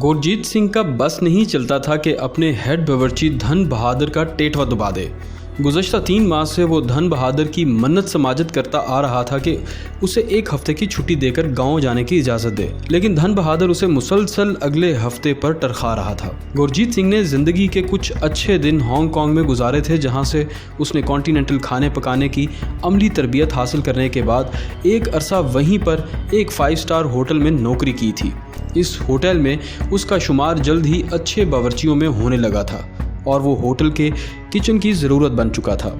गुरजीत सिंह का बस नहीं चलता था कि अपने हेड बावर्ची धन बहादुर का टेटवा दबा दे। गुज़श्ता 3 माह से वो धन बहादुर की मन्नत समाजत करता आ रहा था कि उसे 1 हफ्ते की छुट्टी देकर गांव जाने की इजाज़त दे, लेकिन धन बहादुर उसे मुसलसल अगले हफ्ते पर टरखा रहा था। गुरजीत सिंह ने ज़िंदगी के कुछ अच्छे दिन हांगकांग में गुजारे थे, जहां से उसने कॉन्टिनेंटल खाने पकाने की अमली तरबियत हासिल करने के बाद एक अरसा वहीं पर एक 5 स्टार होटल में नौकरी की थी। इस होटल में उसका शुमार जल्द ही अच्छे बावर्चियों में होने लगा था और वो होटल के किचन की ज़रूरत बन चुका था।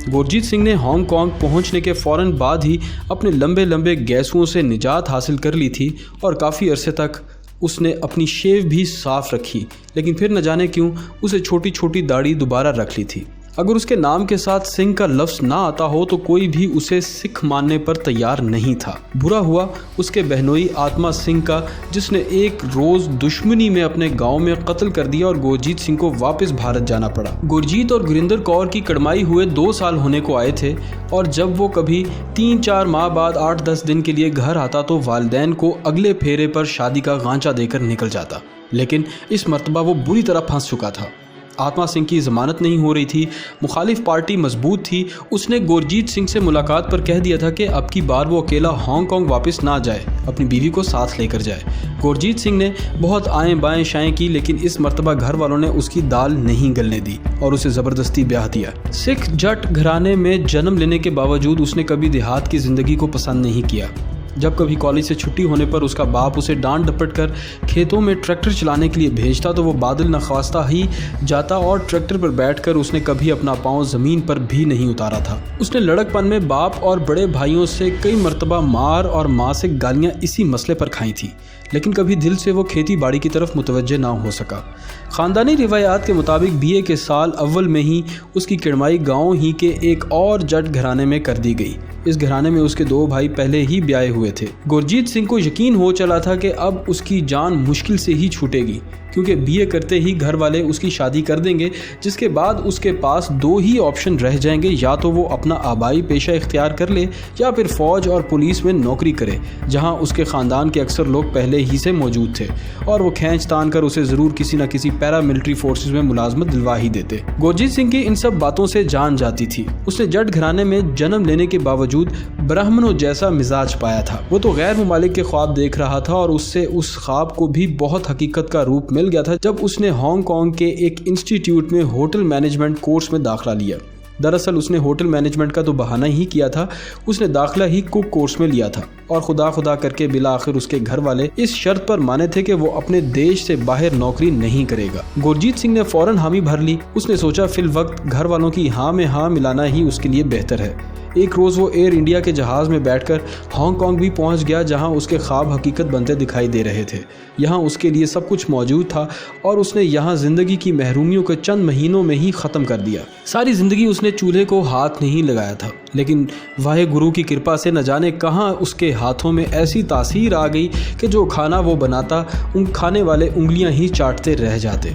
गुरजीत सिंह ने हांगकांग पहुंचने के फ़ौरन बाद ही अपने लंबे लंबे गैसुओं से निजात हासिल कर ली थी और काफ़ी अरसे तक उसने अपनी शेव भी साफ़ रखी, लेकिन फिर न जाने क्यों उसे छोटी छोटी दाढ़ी दोबारा रख ली थी। अगर उसके नाम के साथ सिंह का लफ्ज़ ना आता हो तो कोई भी उसे सिख मानने पर तैयार नहीं था। बुरा हुआ उसके बहनोई आत्मा सिंह का, जिसने एक रोज़ दुश्मनी में अपने गांव में कत्ल कर दिया और गुरजीत सिंह को वापस भारत जाना पड़ा। गुरजीत और गुरिंदर कौर की कड़माई हुए 2 साल होने को आए थे और जब वो कभी 3-4 माह बाद 8-10 दिन के लिए घर आता तो वालिदैन को अगले फेरे पर शादी का गांचा देकर निकल जाता। लेकिन इस मर्तबा वो बुरी तरह फंस चुका था। आत्मा सिंह की ज़मानत नहीं हो रही थी, मुखालिफ पार्टी मजबूत थी। उसने गुरजीत सिंह से मुलाकात पर कह दिया था कि अब की बार वो अकेला हांगकांग वापस ना जाए, अपनी बीवी को साथ लेकर जाए। गुरजीत सिंह ने बहुत आएँ बाएँ शाएँ की, लेकिन इस मर्तबा घर वालों ने उसकी दाल नहीं गलने दी और उसे ज़बरदस्ती ब्याह दिया। सिख जट घराने में जन्म लेने के बावजूद उसने कभी देहात की ज़िंदगी को पसंद नहीं किया। जब कभी कॉलेज से छुट्टी होने पर उसका बाप उसे डांट डपट कर खेतों में ट्रैक्टर चलाने के लिए भेजता तो वो बादल नख्वास्ता ही जाता और ट्रैक्टर पर बैठकर उसने कभी अपना पाँव ज़मीन पर भी नहीं उतारा था। उसने लड़कपन में बाप और बड़े भाइयों से कई मरतबा मार और माँ से गालियाँ इसी मसले पर खाई थी, लेकिन कभी दिल से वो खेती बाड़ी की तरफ मुतवज्जे ना हो सका। ख़ानदानी रिवायात के मुताबिक बीए के साल अव्वल में ही उसकी किड़माई गाँव ही के एक और जट घराने में कर दी गई। इस घराने में उसके 2 भाई पहले ही ब्याहे हुए थे। गुरजीत सिंह को यकीन हो चला था कि अब उसकी जान मुश्किल से ही छूटेगी, क्योंकि बीए करते ही घर वाले उसकी शादी कर देंगे, जिसके बाद उसके पास 2 ही ऑप्शन रह जाएंगे, या तो वो अपना आबाई पेशा इख्तियार कर ले या फिर फ़ौज और पुलिस में नौकरी करे, जहां उसके ख़ानदान के अक्सर लोग पहले ही से मौजूद थे और वो खींच तान कर उसे ज़रूर किसी न किसी पैरामिलिट्री फोर्सेस में मुलाजमत दिलवा ही देते। गुरजीत सिंह की इन सब बातों से जान जाती थी। उसने जट घराने में जन्म लेने के बावजूद ब्राह्मणों जैसा मिजाज पाया था। वो तो गैर मुमालिक के ख्वाब देख रहा था और उससे उस ख्वाब को भी बहुत हकीकत का रूप मिल गया था जब उसने हांगकांग के एक इंस्टीट्यूट में होटल मैनेजमेंट कोर्स में दाखिला लिया। दरअसल उसने होटल मैनेजमेंट का तो बहाना ही किया था, उसने दाखिला ही कुक कोर्स में लिया था और खुदा करके बिला आखिर उसके घर वाले इस शर्त पर माने थे कि वो अपने देश से बाहर नौकरी नहीं करेगा। गुरजीत सिंह ने फौरन हामी भर ली। उसने सोचा फिल वक्त घर वालों की हाँ में हाँ मिलाना ही उसके लिए बेहतर है। एक रोज़ वो एयर इंडिया के जहाज़ में बैठकर हांगकांग भी पहुंच गया, जहां उसके ख्वाब हकीकत बनते दिखाई दे रहे थे। यहां उसके लिए सब कुछ मौजूद था और उसने यहां ज़िंदगी की महरूमियों को चंद महीनों में ही ख़त्म कर दिया। सारी ज़िंदगी उसने चूल्हे को हाथ नहीं लगाया था, लेकिन वाहे गुरु की कृपा से न जाने कहां उसके हाथों में ऐसी तासीर आ गई कि जो खाना वो बनाता उन खाने वाले उंगलियां ही चाटते रह जाते।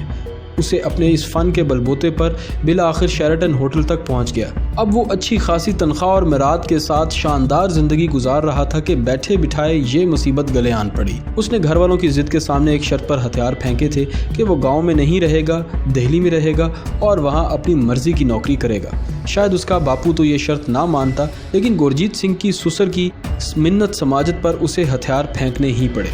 उसे अपने इस फ़न के बलबूते पर बिला आखिर शेराटन होटल तक पहुंच गया। अब वो अच्छी खासी तनख्वाह और मराद के साथ शानदार ज़िंदगी गुजार रहा था कि बैठे बिठाए ये मुसीबत गले आन पड़ी। उसने घर वालों की ज़िद के सामने एक शर्त पर हथियार फेंके थे कि वो गांव में नहीं रहेगा, दिल्ली में रहेगा और वहां अपनी मर्जी की नौकरी करेगा। शायद उसका बापू तो ये शर्त ना मानता, लेकिन गुरजीत सिंह की ससुर की मिन्नत समाजत पर उसे हथियार फेंकने ही पड़े।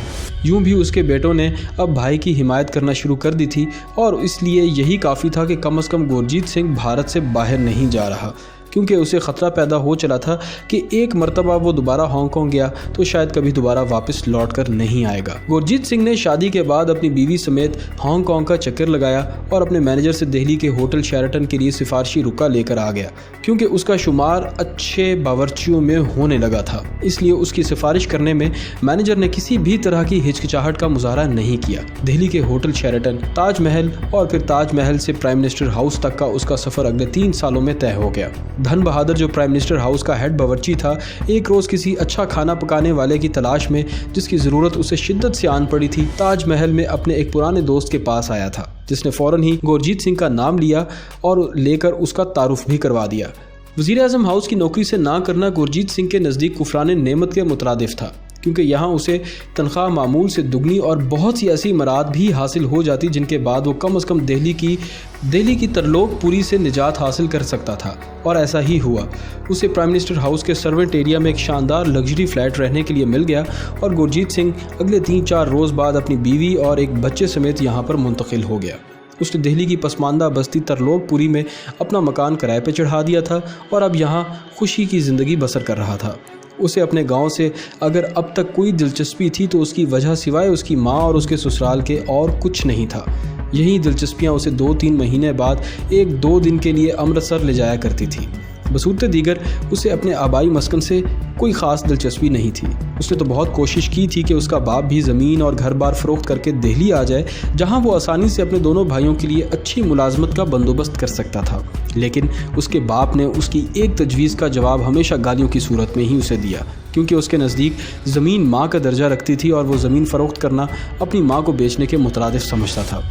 यूं भी उसके बेटों ने अब भाई की हिमायत करना शुरू कर दी थी और इसलिए यही काफ़ी था कि कम से कम गुरजीत सिंह भारत से बाहर नहीं जा रहा, क्योंकि उसे ख़तरा पैदा हो चला था कि एक मरतबा वो दोबारा हांगकांग गया तो शायद कभी दोबारा वापस लौट कर नहीं आएगा। गुरजीत सिंह ने शादी के बाद अपनी बीवी समेत हांगकांग का चक्कर लगाया और अपने मैनेजर से दिल्ली के होटल शेराटन के लिए सिफारशी रुका लेकर आ गया, क्योंकि उसका शुमार अच्छे बावर्चियों में होने लगा था। इसलिए उसकी सिफारिश करने में मैनेजर ने किसी भी तरह की हिचकिचाहट का मुजाहरा नहीं किया। दिल्ली के होटल शेराटन, ताजमहल और फिर ताजमहल से प्राइम मिनिस्टर हाउस तक का उसका सफ़र अगले 3 सालों में तय हो गया। धन बहादुर जो प्राइम मिनिस्टर हाउस का हेड बावर्ची था, एक रोज़ किसी अच्छा खाना पकाने वाले की तलाश में जिसकी ज़रूरत उसे शिद्दत से आन पड़ी थी, ताजमहल में अपने एक पुराने दोस्त के पास आया था, जिसने फ़ौरन ही गुरजीत सिंह का नाम लिया और लेकर उसका तारुफ भी करवा दिया। वज़ीर आज़म हाउस की नौकरी से ना करना गुरजीत सिंह के नज़दीक कुफरान नेमत के मुतरादिफ था, क्योंकि यहाँ उसे तनख्वाह मामूल से दुगनी और बहुत सी ऐसी मराद भी हासिल हो जाती जिनके बाद वो कम से कम दिल्ली की तरलोकपुरी से निजात हासिल कर सकता था। और ऐसा ही हुआ। उसे प्राइम मिनिस्टर हाउस के सर्वेंट एरिया में एक शानदार लग्जरी फ्लैट रहने के लिए मिल गया और गुरजीत सिंह अगले 3-4 रोज़ बाद अपनी बीवी और एक बच्चे समेत यहाँ पर मुंतकिल हो गया। उसने दिल्ली की पसमानदा बस्ती तरलोकपुरी में अपना मकान किराए पर चढ़ा दिया था और अब यहाँ खुशी की ज़िंदगी बसर कर रहा था। उसे अपने गांव से अगर अब तक कोई दिलचस्पी थी तो उसकी वजह सिवाय उसकी माँ और उसके ससुराल के और कुछ नहीं था। यही दिलचस्पियाँ उसे 2-3 महीने बाद 1-2 दिन के लिए अमृतसर ले जाया करती थी। बसूरत दीगर उसे अपने आबाई मस्कन से कोई ख़ास दिलचस्पी नहीं थी। उसने तो बहुत कोशिश की थी कि उसका बाप भी ज़मीन और घर बार फ़रोख्त करके दिल्ली आ जाए, जहां वो आसानी से अपने दोनों भाइयों के लिए अच्छी मुलाजमत का बंदोबस्त कर सकता था। लेकिन उसके बाप ने उसकी एक तजवीज़ का जवाब हमेशा गालियों की सूरत में ही उसे दिया, क्योंकि उसके नज़दीक ज़मीन माँ का दर्जा रखती थी और वो ज़मीन फ़रोख्त करना अपनी माँ को बेचने के मुतरादिफ समझता था।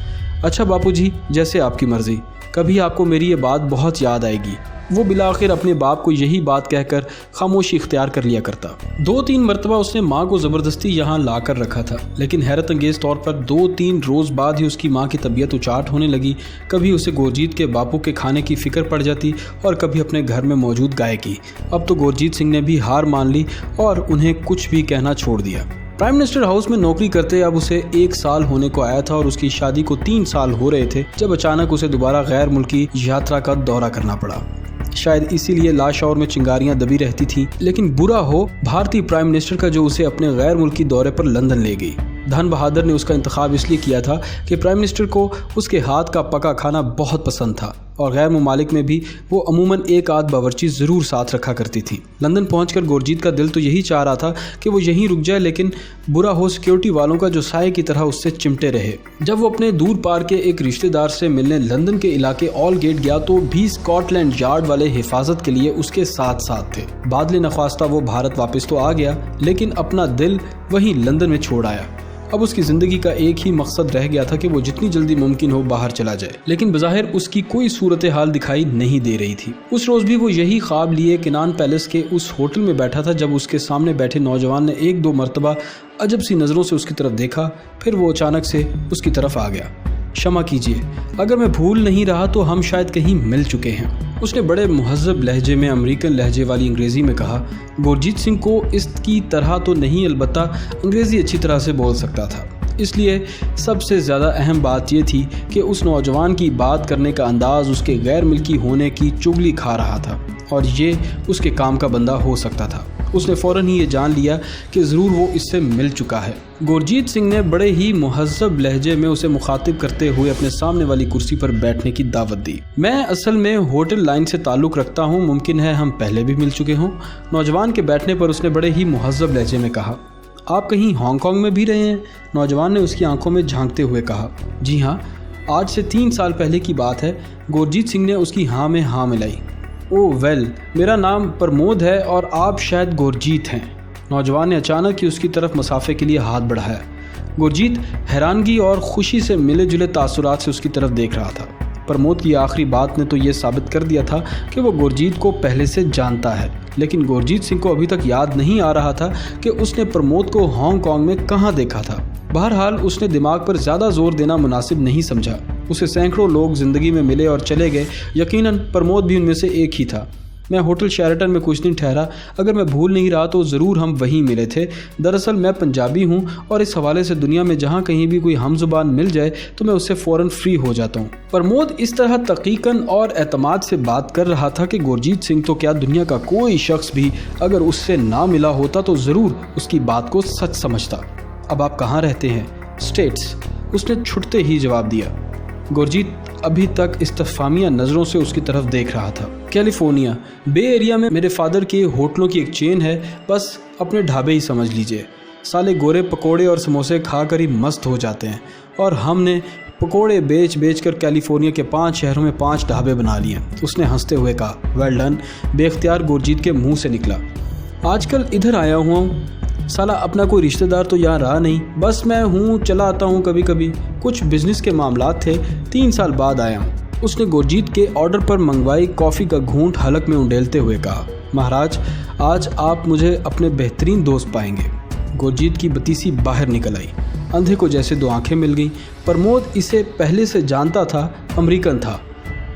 अच्छा बापूजी, जैसे आपकी मर्ज़ी, कभी आपको मेरी ये बात बहुत याद आएगी। वो बिलाखिर अपने बाप को यही बात कहकर खामोशी इख्तियार कर लिया करता। 2-3 मरतबा उसने माँ को ज़बरदस्ती यहाँ ला कर रखा था, लेकिन हैरत अंगेज़ तौर पर 2-3 रोज़ बाद ही उसकी माँ की तबीयत उचाट होने लगी। कभी उसे गुरजीत के बापू के खाने की फ़िक्र पड़ जाती और कभी अपने घर में मौजूद गाय की। अब तो गुरजीत सिंह ने भी हार मान ली और उन्हें कुछ भी कहना छोड़ दिया। प्राइम मिनिस्टर हाउस में नौकरी करते अब उसे 1 साल होने को आया था और उसकी शादी को 3 साल हो रहे थे जब अचानक उसे दोबारा गैर मुल्की यात्रा का दौरा करना पड़ा। शायद इसीलिए लाशौर में चिंगारियां दबी रहती थीं, लेकिन बुरा हो भारतीय प्राइम मिनिस्टर का जो उसे अपने गैर मुल्की दौरे पर लंदन ले गई। धन बहादुर ने उसका इंतखाब इसलिए किया था कि प्राइम मिनिस्टर को उसके हाथ का पका खाना बहुत पसंद था और गैर मुमालिक में भी वो अमूमन एक आध बावर्ची ज़रूर साथ रखा करती थी। लंदन पहुंचकर गुरजीत का दिल तो यही चाह रहा था कि वो यहीं रुक जाए, लेकिन बुरा हो सिक्योरिटी वालों का जो साए की तरह उससे चिमटे रहे। जब वो अपने दूर पार के एक रिश्तेदार से मिलने लंदन के इलाके ऑल गेट गया तो भी स्कॉटलैंड यार्ड वाले हिफाजत के लिए उसके साथ साथ थे। बादले नख्वास्ता वो भारत वापस तो आ गया, लेकिन अपना दिल वहीं लंदन में छोड़ आया। अब उसकी ज़िंदगी का एक ही मकसद रह गया था कि वो जितनी जल्दी मुमकिन हो बाहर चला जाए, लेकिन बज़ाहिर उसकी कोई सूरत हाल दिखाई नहीं दे रही थी। उस रोज़ भी वो यही ख्वाब लिए किनान पैलेस के उस होटल में बैठा था जब उसके सामने बैठे नौजवान ने 1-2 मरतबा अजब सी नज़रों से उसकी तरफ देखा, फिर वो अचानक से उसकी तरफ आ गया। क्षमा कीजिए, अगर मैं भूल नहीं रहा तो हम शायद कहीं मिल चुके हैं, उसने बड़े मुहज़्ज़ब लहजे में अमेरिकन लहजे वाली अंग्रेज़ी में कहा। गुरजीत सिंह को इसकी तरह तो नहीं, अलबत्ता अंग्रेज़ी अच्छी तरह से बोल सकता था, इसलिए सबसे ज़्यादा अहम बात यह थी कि उस नौजवान की बात करने का अंदाज़ उसके गैर मिल्की होने की चुगली खा रहा था और ये उसके काम का बंदा हो सकता था। उसने फ़ौरन ही ये जान लिया कि ज़रूर वो इससे मिल चुका है। गुरजीत सिंह ने बड़े ही मुहज़्ज़ब लहजे में उसे मुखातिब करते हुए अपने सामने वाली कुर्सी पर बैठने की दावत दी। मैं असल में होटल लाइन से ताल्लुक़ रखता हूँ, मुमकिन है हम पहले भी मिल चुके हों। नौजवान के बैठने पर उसने बड़े ही मुहज़्ज़ब लहजे में कहा। आप कहीं हांगकांग में भी रहे हैं? नौजवान ने उसकी आंखों में झांकते हुए कहा। जी हाँ, आज से 3 साल पहले की बात है। गुरजीत सिंह ने उसकी हाँ में हाँ मिलाई। ओह वेल, मेरा नाम प्रमोद है और आप शायद गुरजीत हैं। नौजवान ने अचानक ही उसकी तरफ मुसाफे के लिए हाथ बढ़ाया। गुरजीत हैरानगी और खुशी से मिले जुले तासुरात से उसकी तरफ देख रहा था। प्रमोद की आखिरी बात ने तो ये साबित कर दिया था कि वो गुरजीत को पहले से जानता है, लेकिन गुरजीत सिंह को अभी तक याद नहीं आ रहा था कि उसने प्रमोद को हांगकांग में कहाँ देखा था। बहरहाल उसने दिमाग पर ज़्यादा जोर देना मुनासिब नहीं समझा। उसे सैकड़ों लोग ज़िंदगी में मिले और चले गए, यकीनन प्रमोद भी उनमें से एक ही था। मैं होटल शेराटन में कुछ दिन ठहरा, अगर मैं भूल नहीं रहा तो ज़रूर हम वहीं मिले थे। दरअसल मैं पंजाबी हूँ और इस हवाले से दुनिया में जहाँ कहीं भी कोई हमज़ुबान मिल जाए तो मैं उससे फ़ौरन फ्री हो जाता हूँ। प्रमोद इस तरह तहक़ीक़न और एतमाद से बात कर रहा था कि गुरजीत सिंह तो क्या दुनिया का कोई शख्स भी अगर उससे ना मिला होता तो ज़रूर उसकी बात को सच समझता। अब आप कहाँ रहते हैं? स्टेट्स, उसने छुटते ही जवाब दिया। गुरजीत अभी तक इस्तफामिया नज़रों से उसकी तरफ देख रहा था। कैलिफोर्निया, बे एरिया में मेरे फादर के होटलों की एक चेन है, बस अपने ढाबे ही समझ लीजिए। साले गोरे पकोड़े और समोसे खाकर ही मस्त हो जाते हैं और हमने पकोड़े बेच कर कैलिफोर्निया के 5 शहरों में 5 ढाबे बना लिए। उसने हंसते हुए कहा। वेल डन, बेख्तियार गुरजीत के मुंह से निकला। आजकल इधर आया हुआ हूँ, साला अपना कोई रिश्तेदार तो यहाँ रहा नहीं, बस मैं हूँ, चला आता हूँ कभी कभी, कुछ बिजनेस के मामलात थे, 3 साल बाद आया हूँ। उसने गुरजीत के ऑर्डर पर मंगवाई कॉफ़ी का घूंट हलक में उंडेलते हुए कहा। महाराज, आज आप मुझे अपने बेहतरीन दोस्त पाएंगे। गुरजीत की बतीसी बाहर निकल आई। अंधे को जैसे दो आंखें मिल गईं। प्रमोद इसे पहले से जानता था, अमेरिकन था।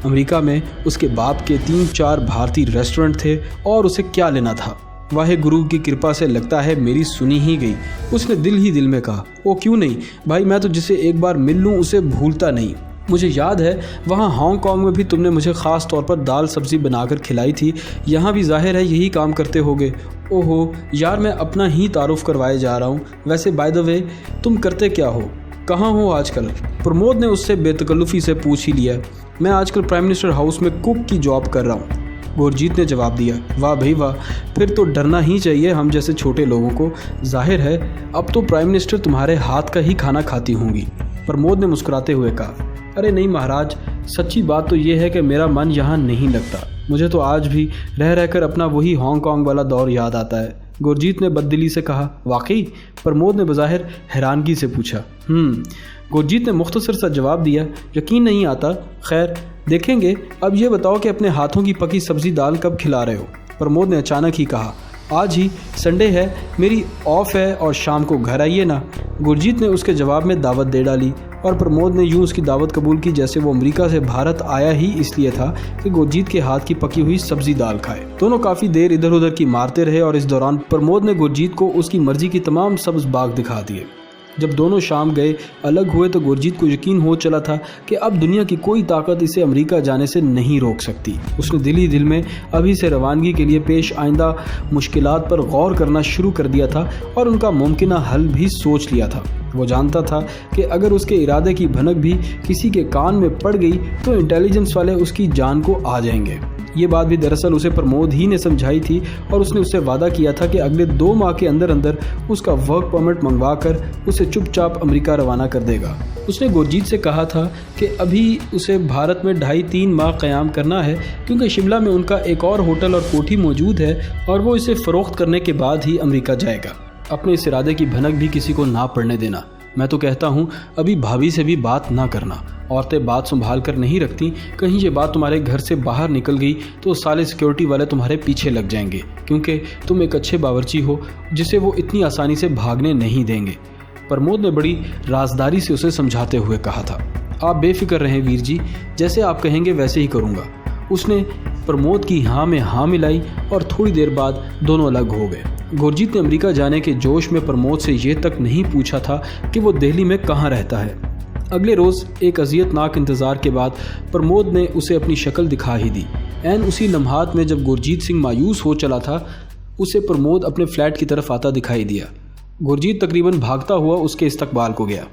अमेरिका में उसके बाप के 3-4 भारतीय रेस्टोरेंट थे और उसे क्या लेना था। वाहे गुरु की कृपा से लगता है मेरी सुनी ही गई। उसने दिल ही दिल में कहा, ओ क्यों नहीं भाई, मैं तो जिसे एक बार मिल लूँ उसे भूलता नहीं। मुझे याद है वहाँ हांगकांग में भी तुमने मुझे ख़ास तौर पर दाल सब्ज़ी बनाकर खिलाई थी। यहाँ भी जाहिर है यही काम करते होगे। ओहो यार, मैं अपना ही तारुफ करवाए जा रहा हूँ। वैसे बाय द वे तुम करते क्या हो, कहाँ हो आजकल? प्रमोद ने उससे बेतकल्लुफ़ी से पूछ ही लिया। मैं आजकल प्राइम मिनिस्टर हाउस में कुक की जॉब कर रहा हूँ, गुरजीत ने जवाब दिया। वाह भाई वाह, फिर तो डरना ही चाहिए हम जैसे छोटे लोगों को। जाहिर है अब तो प्राइम मिनिस्टर तुम्हारे हाथ का ही खाना खाती होंगी, प्रमोद ने मुस्कुराते हुए कहा। अरे नहीं महाराज, सच्ची बात तो ये है कि मेरा मन यहाँ नहीं लगता। मुझे तो आज भी रह रहकर अपना वही हांगकांग वाला दौर याद आता है, गुरजीत ने बददिली से कहा। वाकई? प्रमोद ने बज़ाहिर हैरानगी से पूछा। गुरजीत ने मुख्तसर सा जवाब दिया। यकीन नहीं आता। खैर देखेंगे। अब ये बताओ कि अपने हाथों की पकी सब्ज़ी दाल कब खिला रहे हो? प्रमोद ने अचानक ही कहा। आज ही, संडे है, मेरी ऑफ है और शाम को घर आइए ना। गुरजीत ने उसके जवाब में दावत दे डाली और प्रमोद ने यूं उसकी दावत कबूल की जैसे वो अमेरिका से भारत आया ही इसलिए था कि गुरजीत के हाथ की पकी हुई सब्जी दाल खाए। दोनों काफ़ी देर इधर उधर की मारते रहे और इस दौरान प्रमोद ने गुरजीत को उसकी मर्जी की तमाम सब्ज बाग दिखा दिए। जब दोनों शाम गए अलग हुए तो गुरजीत को यकीन हो चला था कि अब दुनिया की कोई ताकत इसे अमेरिका जाने से नहीं रोक सकती। उसने दिल ही दिल में अभी से रवानगी के लिए पेश आइंदा मुश्किलात पर गौर करना शुरू कर दिया था और उनका मुमकिन हल भी सोच लिया था। वो जानता था कि अगर उसके इरादे की भनक भी किसी के कान में पड़ गई तो इंटेलिजेंस वाले उसकी जान को आ जाएंगे। ये बात भी दरअसल उसे प्रमोद ही ने समझाई थी और उसने उससे वादा किया था कि अगले 2 माह के अंदर अंदर उसका वर्क परमिट मंगवा कर उसे चुपचाप अमेरिका रवाना कर देगा। उसने गुरजीत से कहा था कि अभी उसे भारत में 2.5-3 माह क़याम करना है क्योंकि शिमला में उनका एक और होटल और कोठी मौजूद है और वो इसे फ़रोख्त करने के बाद ही अमेरिका जाएगा। अपने इस इरादे की भनक भी किसी को ना पड़ने देना। मैं तो कहता हूँ अभी भाभी से भी बात ना करना। औरतें बात संभाल कर नहीं रखती। कहीं ये बात तुम्हारे घर से बाहर निकल गई तो साले सिक्योरिटी वाले तुम्हारे पीछे लग जाएंगे क्योंकि तुम एक अच्छे बावर्ची हो जिसे वो इतनी आसानी से भागने नहीं देंगे। प्रमोद ने बड़ी राजदारी से उसे समझाते हुए कहा था। आप बेफिक्र रहें वीर जी, जैसे आप कहेंगे वैसे ही करूँगा। उसने प्रमोद की हाँ में हाँ मिलाई और थोड़ी देर बाद दोनों अलग हो गए। गुरजीत ने अमेरिका जाने के जोश में प्रमोद से ये तक नहीं पूछा था कि वो दिल्ली में कहाँ रहता है। अगले रोज़ एक अजियतनाक इंतज़ार के बाद प्रमोद ने उसे अपनी शक्ल दिखा ही दी। ऐन उसी लम्हात में जब गुरजीत सिंह मायूस हो चला था उसे प्रमोद अपने फ्लैट की तरफ आता दिखाई दिया। गुरजीत तकरीबन भागता हुआ उसके इस्तकबाल को गया।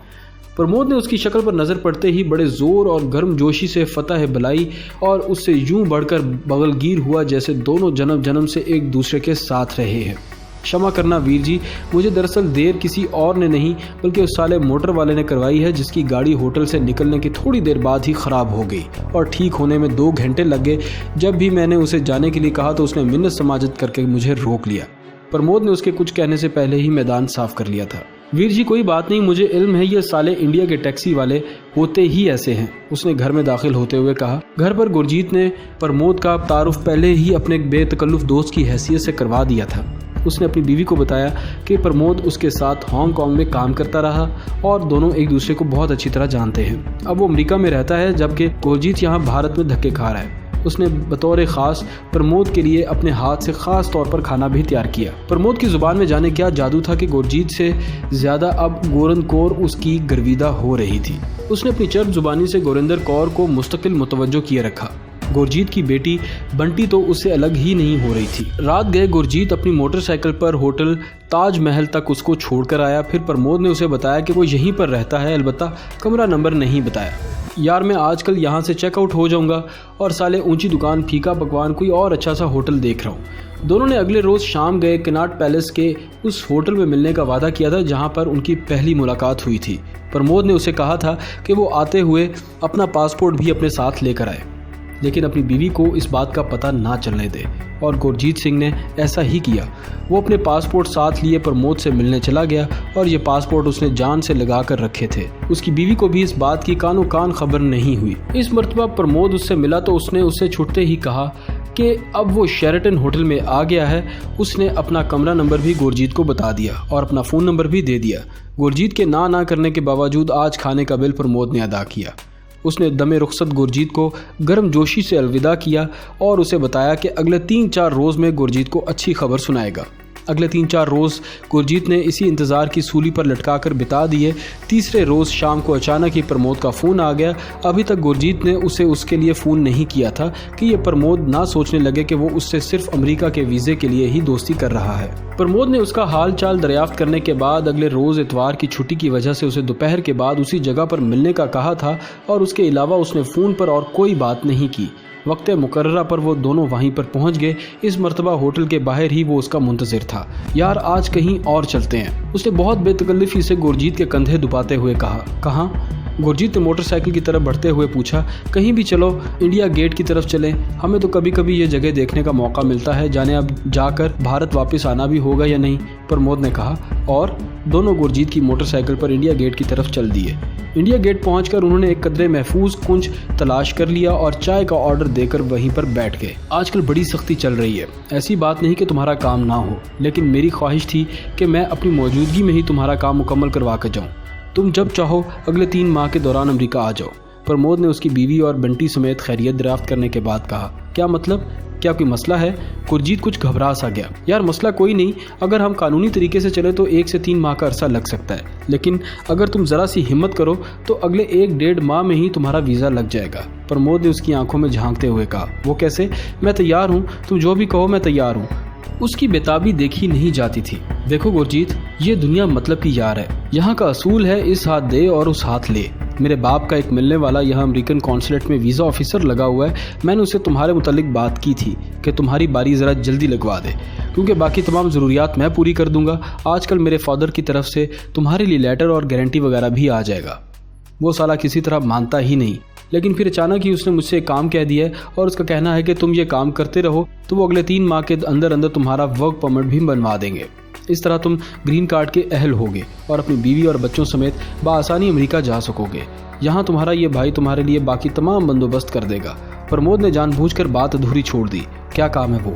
प्रमोद ने उसकी शक्ल पर नज़र पड़ते ही बड़े ज़ोर और गर्मजोशी से फतह बलाई और उससे यूं बढ़कर बगलगीर हुआ जैसे दोनों जन्म जन्म से एक दूसरे के साथ रहे हैं। क्षमा करना वीर जी, मुझे दरअसल देर किसी और ने नहीं बल्कि उस साले मोटर वाले ने करवाई है जिसकी गाड़ी होटल से निकलने की थोड़ी देर बाद ही ख़राब हो गई और ठीक होने में 2 घंटे लग गए। जब भी मैंने उसे जाने के लिए कहा तो उसने मिन्नत समाजत करके मुझे रोक लिया। प्रमोद ने उसके कुछ कहने से पहले ही मैदान साफ कर लिया था। वीर जी कोई बात नहीं, मुझे इल्म है ये साले इंडिया के टैक्सी वाले होते ही ऐसे हैं, उसने घर में दाखिल होते हुए कहा। घर पर गुरजीत ने प्रमोद का तारुफ पहले ही अपने बेतकल्लुफ़ दोस्त की हैसियत से करवा दिया था। उसने अपनी बीवी को बताया कि प्रमोद उसके साथ हांगकांग में काम करता रहा और दोनों एक दूसरे को बहुत अच्छी तरह जानते हैं। अब वो अमेरिका में रहता है जबकि गुरजीत यहाँ भारत में धक्के खा रहा है। उसने बतौर ख़ास प्रमोद के लिए अपने हाथ से ख़ास तौर पर खाना भी तैयार किया। प्रमोद की ज़ुबान में जाने क्या जादू था कि गुरजीत से ज़्यादा अब गोरंद कौर उसकी गर्विदा हो रही थी। उसने अपनी चर्ब ज़ुबानी से गोरिंदर कौर को मुस्तकिल मुतवज्जो किए रखा। गुरजीत की बेटी बंटी तो उससे अलग ही नहीं हो रही थी। रात गए गुरजीत अपनी मोटरसाइकिल पर होटल ताज महल तक उसको छोड़कर आया। फिर प्रमोद ने उसे बताया कि वो यहीं पर रहता है, अलबत्ता कमरा नंबर नहीं बताया। यार मैं आजकल यहाँ से चेकआउट हो जाऊँगा और साले ऊंची दुकान फीका पकवान कोई और अच्छा सा होटल देख रहा हूँ। दोनों ने अगले रोज़ शाम गए कनॉट पैलेस के उस होटल में मिलने का वादा किया था जहाँ पर उनकी पहली मुलाकात हुई थी। प्रमोद ने उसे कहा था कि वो आते हुए अपना पासपोर्ट भी अपने साथ लेकर आए, लेकिन अपनी बीवी को इस बात का पता ना चलने दे और गुरजीत सिंह ने ऐसा ही किया। वो अपने पासपोर्ट साथ लिए प्रमोद से मिलने चला गया और ये पासपोर्ट उसने जान से लगा कर रखे थे। उसकी बीवी को भी इस बात की कानो कान खबर नहीं हुई। इस मर्तबा प्रमोद उससे मिला तो उसने उससे छुटते ही कहा कि अब वो शेरेटन होटल में आ गया है, उसने अपना कमरा नंबर भी गुरजीत को बता दिया और अपना फ़ोन नंबर भी दे दिया। गुरजीत के ना करने के बावजूद आज खाने का बिल प्रमोद ने अदा किया। उसने दमे रुखसत गुरजीत को गर्म जोशी से अलविदा किया और उसे बताया कि अगले 3-4 रोज़ में गुरजीत को अच्छी खबर सुनाएगा। अगले 3-4 रोज़ गुरजीत ने इसी इंतज़ार की सूली पर लटका कर बिता दिए। तीसरे रोज़ शाम को अचानक ही प्रमोद का फ़ोन आ गया। अभी तक गुरजीत ने उसे उसके लिए फ़ोन नहीं किया था कि ये प्रमोद ना सोचने लगे कि वो उससे सिर्फ अमेरिका के वीज़े के लिए ही दोस्ती कर रहा है। प्रमोद ने उसका हाल चाल दरियाफ्त करने के बाद अगले रोज़ इतवार की छुट्टी की वजह से उसे दोपहर के बाद उसी जगह पर मिलने का कहा था और उसके अलावा उसने फ़ोन पर और कोई बात नहीं की। वक्त मुकर्ररा पर वो दोनों वहीं पर पहुंच गए। इस मर्तबा होटल के बाहर ही वो उसका मुंतज़िर था। यार आज कहीं और चलते हैं, उसने बहुत बेतकल्लुफ़ी से गुरजीत के कंधे दुबाते हुए कहा। कहाँ? गुरजीत ने मोटरसाइकिल की तरफ बढ़ते हुए पूछा। कहीं भी चलो, इंडिया गेट की तरफ चलें, हमें तो कभी कभी ये जगह देखने का मौका मिलता है, जाने अब जाकर भारत वापस आना भी होगा या नहीं, प्रमोद ने कहा। और दोनों गुरजीत की मोटरसाइकिल पर इंडिया गेट की तरफ चल दिए। इंडिया गेट पहुंचकर उन्होंने एक कदरे महफूज कुंज तलाश कर लिया और चाय का ऑर्डर देकर वहीं पर बैठ गए। आजकल बड़ी सख्ती चल रही है, ऐसी बात नहीं कि तुम्हारा काम ना हो, लेकिन मेरी ख्वाहिश थी कि मैं अपनी मौजूदगी में ही तुम्हारा काम मुकम्मल करवा कर जाऊँ। तुम जब चाहो अगले 3 माह के दौरान अमेरिका आ जाओ। प्रमोद ने उसकी बीवी और बंटी समेत खैरियत दरियाफ्त करने के बाद कहा। क्या मतलब? क्या कोई मसला है? गुरजीत कुछ घबरा सा गया। यार मसला कोई नहीं, अगर हम कानूनी तरीके से चले तो 1 से 3 माह का अरसा लग सकता है, लेकिन अगर तुम ज़रा सी हिम्मत करो तो अगले 1-1.5 माह में ही तुम्हारा वीज़ा लग जाएगा। प्रमोद ने उसकी आंखों में झांकते हुए कहा। वो कैसे? मैं तैयार हूँ, तुम जो भी कहो मैं तैयार हूँ। उसकी बेताबी देखी नहीं जाती थी। देखो गुरजीत, ये दुनिया मतलब की यार है। यहाँ का असूल है इस हाथ दे और उस हाथ ले। मेरे बाप का एक मिलने वाला यहाँ अमेरिकन कॉन्सुलेट में वीज़ा ऑफिसर लगा हुआ है। मैंने उससे तुम्हारे मुतालिक बात की थी कि तुम्हारी बारी ज़रा जल्दी लगवा दे, क्योंकि बाकी तमाम ज़रूरियात मैं पूरी कर दूंगा। आजकल मेरे फादर की तरफ से तुम्हारे लिए लेटर और गारंटी वगैरह भी आ जाएगा। वो साला किसी तरह मानता ही नहीं, लेकिन फिर अचानक ही उसने मुझसे एक काम कह दिया है और उसका कहना है कि तुम ये काम करते रहो तो वो अगले 3 माह के अंदर अंदर तुम्हारा वर्क परमिट भी बनवा देंगे। इस तरह तुम ग्रीन कार्ड के अहल होगे और अपनी बीवी और बच्चों समेत बआसानी अमेरिका जा सकोगे। यहाँ तुम्हारा ये भाई तुम्हारे लिए बाकी तमाम बंदोबस्त कर देगा। प्रमोद ने जानबूझकर बात अधूरी छोड़ दी। क्या काम है वो?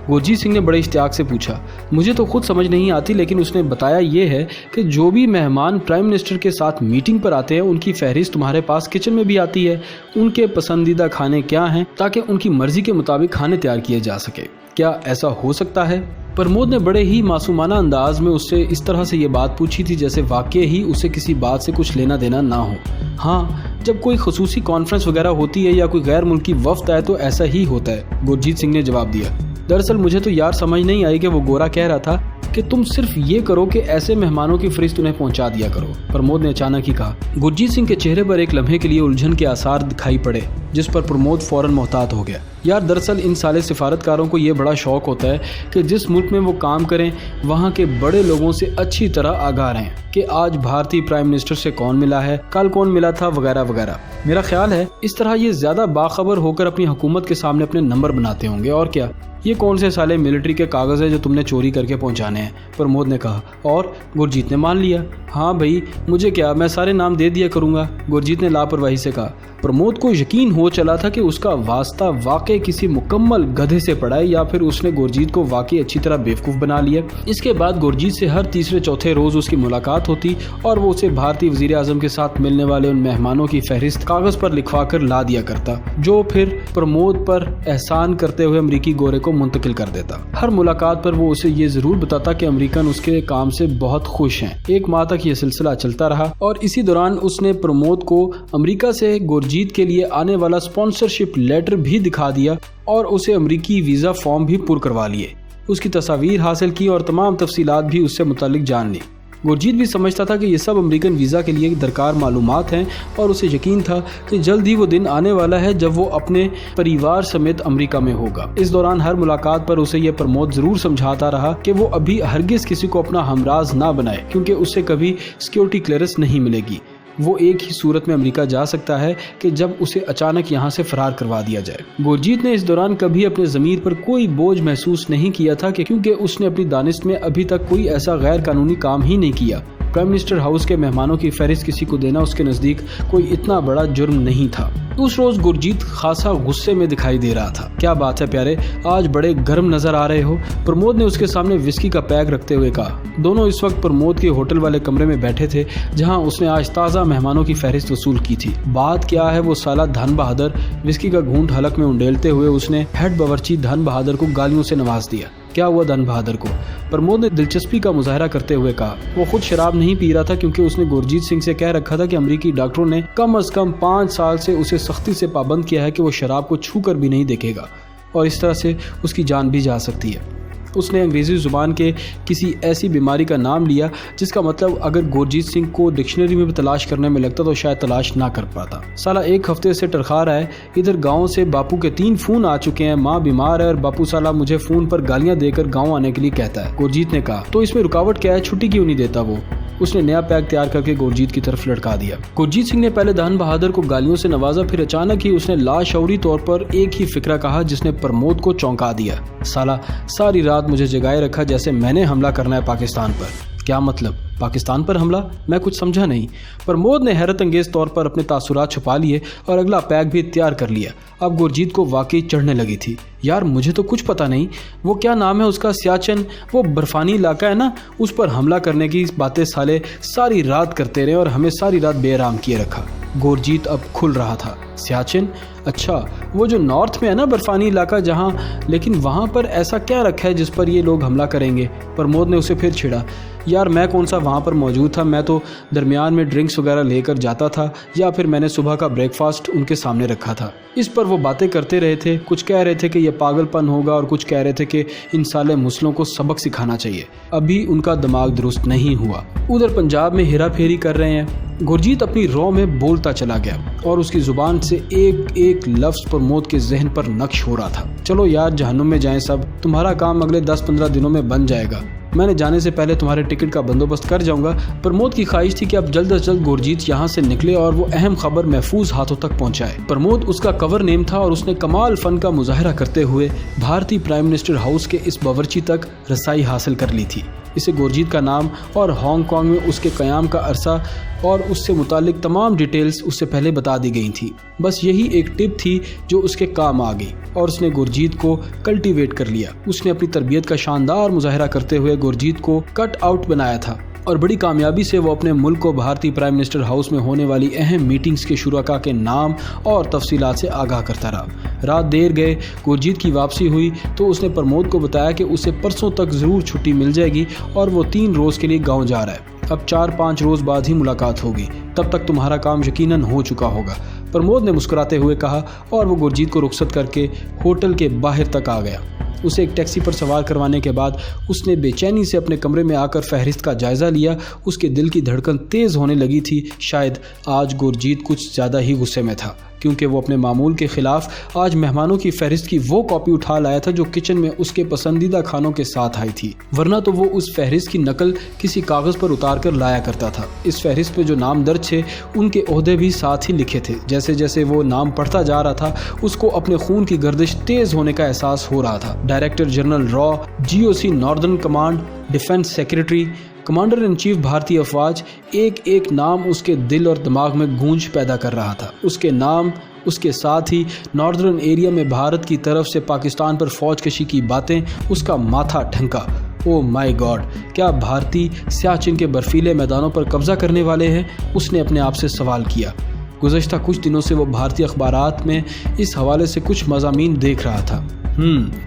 गुरजीत सिंह ने बड़े इश्तियाक से पूछा। मुझे तो खुद समझ नहीं आती, लेकिन उसने बताया ये है कि जो भी मेहमान प्राइम मिनिस्टर के साथ मीटिंग पर आते हैं उनकी फहरिस्त तुम्हारे पास किचन में भी आती है। उनके पसंदीदा खाने क्या हैं, ताकि उनकी मर्जी के मुताबिक खाने तैयार किए जा सके। क्या ऐसा हो सकता है? प्रमोद ने बड़े ही मासूमाना अंदाज में उससे इस तरह से ये बात पूछी थी जैसे वाकई ही उसे किसी बात से कुछ लेना देना ना हो। हाँ, जब कोई खसूसी कॉन्फ्रेंस वगैरह होती है या कोई गैर मुल्की वफ्द आए तो ऐसा ही होता है, गुरजीत सिंह ने जवाब दिया। दरअसल मुझे तो यार समझ नहीं आई कि वो गोरा कह रहा था कि तुम सिर्फ ये करो कि ऐसे मेहमानों की फरिश्त उन्हें पहुंचा दिया करो। प्रमोद ने अचानक ही कहा। गुरजीत सिंह के चेहरे पर एक लम्हे के लिए उलझन के आसार दिखाई पड़े, जिस पर प्रमोद फौरन मोहतात हो गया। यार दरअसल इन साले सिफारतकारों को ये बड़ा शौक होता है कि जिस मुल्क में वो काम करें वहाँ के बड़े लोगों से अच्छी तरह आगाह रहें कि आज भारतीय प्राइम मिनिस्टर से कौन मिला है, कल कौन मिला था, वगैरह वगैरह। मेरा ख्याल है इस तरह ये ज्यादा बाखबर होकर अपनी हुकूमत के सामने अपने नंबर बनाते होंगे। और क्या, ये कौन से साले मिलिट्री के कागज़ है जो तुमने चोरी करके पहुंचाने हैं? प्रमोद ने कहा। और गुरजीत ने मान लिया। हाँ भाई, मुझे क्या, मैं सारे नाम दे दिया करूँगा, गुरजीत ने लापरवाही से कहा। प्रमोद को यकीन हो चला था कि उसका वास्ता वाकई किसी मुकम्मल गधे से पड़ा है या फिर उसने गुरजीत को वाकई अच्छी तरह बेवकूफ़ बना लिया। इसके बाद गुरजीत से हर तीसरे चौथे रोज़ उसकी मुलाकात होती और वो उसे भारतीय वज़ीर आज़म के साथ मिलने वाले उन मेहमानों की फहरिस्त कागज़ पर लिखवा कर ला दिया करता, जो फिर प्रमोद पर एहसान करते हुए अमरीकी गोरे को मुंतकिल कर देता। हर मुलाकात पर वो उसे ये ज़रूर बताता कि अमरीकन उसके काम से बहुत खुश हैं। 1 माह तक ये सिलसिला चलता रहा और इसी दौरान उसने प्रमोद को अमरीका से गुरजीत के लिए आने वाला स्पॉन्सरशिप लेटर भी दिखा दिया और उसे अमरीकी वीज़ा फॉर्म भी पुर करवा लिए। उसकी तस्वीर हासिल की और तमाम तफसीलात भी उससे मुतालिक जान ली। गुरजीत भी समझता था कि ये सब अमेरिकन वीज़ा के लिए दरकार मालूमात हैं और उसे यकीन था कि जल्द ही वो दिन आने वाला है जब वो अपने परिवार समेत अमेरिका में होगा। इस दौरान हर मुलाकात पर उसे ये प्रमोद ज़रूर समझाता रहा कि वो अभी हरगिज़ किसी को अपना हमराज ना बनाए, क्योंकि उससे कभी सिक्योरिटी क्लियरेंस नहीं मिलेगी। वो एक ही सूरत में अमेरिका जा सकता है कि जब उसे अचानक यहाँ से फरार करवा दिया जाए। गुरजीत ने इस दौरान कभी अपने ज़मीर पर कोई बोझ महसूस नहीं किया था कि क्योंकि उसने अपनी दानिश में अभी तक कोई ऐसा गैर कानूनी काम ही नहीं किया। प्राइम मिनिस्टर हाउस के मेहमानों की फहरिस्त किसी को देना उसके नज़दीक कोई इतना बड़ा जुर्म नहीं था। उस रोज गुरजीत खासा गुस्से में दिखाई दे रहा था। क्या बात है प्यारे, आज बड़े गर्म नजर आ रहे हो, प्रमोद ने उसके सामने विस्की का पैक रखते हुए कहा। दोनों इस वक्त प्रमोद के होटल वाले कमरे में बैठे थे जहां उसने आज ताज़ा मेहमानों की फहरिस्त वसूल की थी। बात क्या है वो साला धन बहादुर, विस्की का घूंट हलक में उंडेलते हुए उसने हेड बावर्ची धन बहादुर को गालियों से नवाज दिया। क्या हुआ धन बहादुर को? प्रमोद ने दिलचस्पी का मुजाहरा करते हुए कहा। वो खुद शराब नहीं पी रहा था क्योंकि उसने गुरजीत सिंह से कह रखा था कि अमेरिकी डॉक्टरों ने कम से कम 5 साल से उसे सख्ती से पाबंद किया है कि वो शराब को छू कर भी नहीं देखेगा और इस तरह से उसकी जान भी जा सकती है। उसने अंग्रेज़ी ज़ुबान के किसी ऐसी बीमारी का नाम लिया जिसका मतलब अगर गुरजीत सिंह को डिक्शनरी में भी तलाश करने में लगता तो शायद तलाश ना कर पाता। साला 1 हफ्ते से टरखा रहा है। इधर गांव से बापू के 3 फ़ोन आ चुके हैं, माँ बीमार है और बापू साला मुझे फ़ोन पर गालियां देकर गाँव आने के लिए कहता है। गुरजीत ने कहा, तो इसमें रुकावट क्या है, छुट्टी क्यों नहीं देता वो? उसने नया पैक तैयार करके गुरजीत की तरफ लटका दिया। गुरजीत सिंह ने पहले धन बहादुर को गालियों से नवाजा, फिर अचानक ही उसने लाशौरी तौर पर एक ही फिक्रा कहा जिसने प्रमोद को चौंका दिया। साला सारी रात मुझे जगाए रखा जैसे मैंने हमला करना है पाकिस्तान पर। क्या मतलब, पाकिस्तान पर हमला? मैं कुछ समझा नहीं। प्रमोद ने हैरत अंगेज तौर पर अपने तासुरात छुपा लिए और अगला पैक भी तैयार कर लिया। अब गुरजीत को वाकई चढ़ने लगी थी। यार मुझे तो कुछ पता नहीं, वो क्या नाम है उसका, सियाचिन, वो बर्फानी इलाका है ना, उस पर हमला करने की बातें साले सारी रात करते रहे और हमें सारी रात बेआराम किए रखा। गुरजीत अब खुल रहा था। सियाचिन? अच्छा, वो जो नॉर्थ में है ना बर्फानी इलाका जहाँ, लेकिन वहाँ पर ऐसा क्या रखा है जिस पर ये लोग हमला करेंगे? प्रमोद ने उसे फिर छिड़ा। यार मैं कौन सा वहाँ पर मौजूद था, मैं तो दरमियान में ड्रिंक्स वगैरह लेकर जाता था या फिर मैंने सुबह का ब्रेकफास्ट उनके सामने रखा था। इस पर वो बातें करते रहे थे, कुछ कह रहे थे कि यह पागलपन होगा और कुछ कह रहे थे कि इन साले मुस्लिमों को सबक सिखाना चाहिए। अभी उनका दिमाग दुरुस्त नहीं हुआ। उधर पंजाब में हेरा फेरी कर रहे हैं। गुरजीत अपनी रॉ में बोलता चला गया और उसकी जुबान से एक एक लफ्ज़ प्रमोद के जहन पर नक्श हो रहा था। चलो यार जहन्नुम में जाएं सब, तुम्हारा काम अगले 10-15 दिनों में बन जाएगा। मैंने जाने से पहले तुम्हारे टिकट का बंदोबस्त कर जाऊंगा। प्रमोद की ख्वाहिश थी कि अब जल्द से जल्द गुरजीत यहाँ से निकले और वो अहम खबर महफूज हाथों तक पहुँचाए। प्रमोद उसका कवर नेम था और उसने कमाल फन का मुजाहरा करते हुए भारतीय प्राइम मिनिस्टर हाउस के इस बावर्ची तक रसाई हासिल कर ली थी। इसे गुरजीत का नाम और हांगकांग में उसके क़याम का अरसा और उससे मुतालिक तमाम डिटेल्स उससे पहले बता दी गई थी। बस यही एक टिप थी जो उसके काम आ गई और उसने गुरजीत को कल्टीवेट कर लिया। उसने अपनी तरबियत का शानदार मुजाहरा करते हुए गुरजीत को कट आउट बनाया था और बड़ी कामयाबी से वो अपने मुल्क को भारतीय प्राइम मिनिस्टर हाउस में होने वाली अहम मीटिंग्स के शुरका के नाम और तफसीलात से आगाह करता रहा। रात देर गए गुरजीत की वापसी हुई तो उसने प्रमोद को बताया कि उसे परसों तक ज़रूर छुट्टी मिल जाएगी और वो 3 रोज़ के लिए गाँव जा रहा है। अब 4-5 रोज़ बाद ही मुलाकात होगी, तब तक तुम्हारा काम यकीनन हो चुका होगा, प्रमोद ने मुस्कुराते हुए कहा और वो गुरजीत को रुखसत करके होटल के बाहर तक आ गया। उसे एक टैक्सी पर सवार करवाने के बाद उसने बेचैनी से अपने कमरे में आकर फहरिस्त का जायज़ा लिया। उसके दिल की धड़कन तेज़ होने लगी थी। शायद आज गुरजीत कुछ ज़्यादा ही गुस्से में था क्योंकि वो अपने मामूल के ख़िलाफ़ आज मेहमानों की फहरिस्त की वो कॉपी उठा लाया था जो किचन में उसके पसंदीदा खानों के साथ आई थी, वरना तो वो उस फहरिस्त की नकल किसी कागज़ पर उतार कर लाया करता था। इस फहरिस्त में जो नाम दर्ज थे उनके ओहदे भी साथ ही लिखे थे। जैसे जैसे वो नाम पढ़ता जा रहा था उसको अपने खून की गर्दिश तेज़ होने का एहसास हो रहा था। Director general raw, GOC northern command, defence secretary, commander in chief भारतीय अफवाज, एक एक नाम उसके दिल और दिमाग में गूंज पैदा कर रहा था। उसके नाम, उसके साथ ही नॉर्दर्न एरिया में भारत की तरफ से पाकिस्तान पर फौज कशी की बातें, उसका माथा ठनका। ओ माय गॉड, क्या भारतीय सियाचिन के बर्फीले मैदानों पर कब्जा करने वाले हैं? उसने अपने आप से सवाल किया। गुज़श्ता कुछ दिनों से वो भारतीय अखबारात में इस हवाले से कुछ मज़ामीन देख रहा था।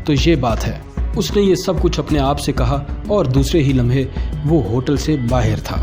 तो ये बात है। उसने ये सब कुछ अपने आप से कहा और दूसरे ही लम्हे वो होटल से बाहर था।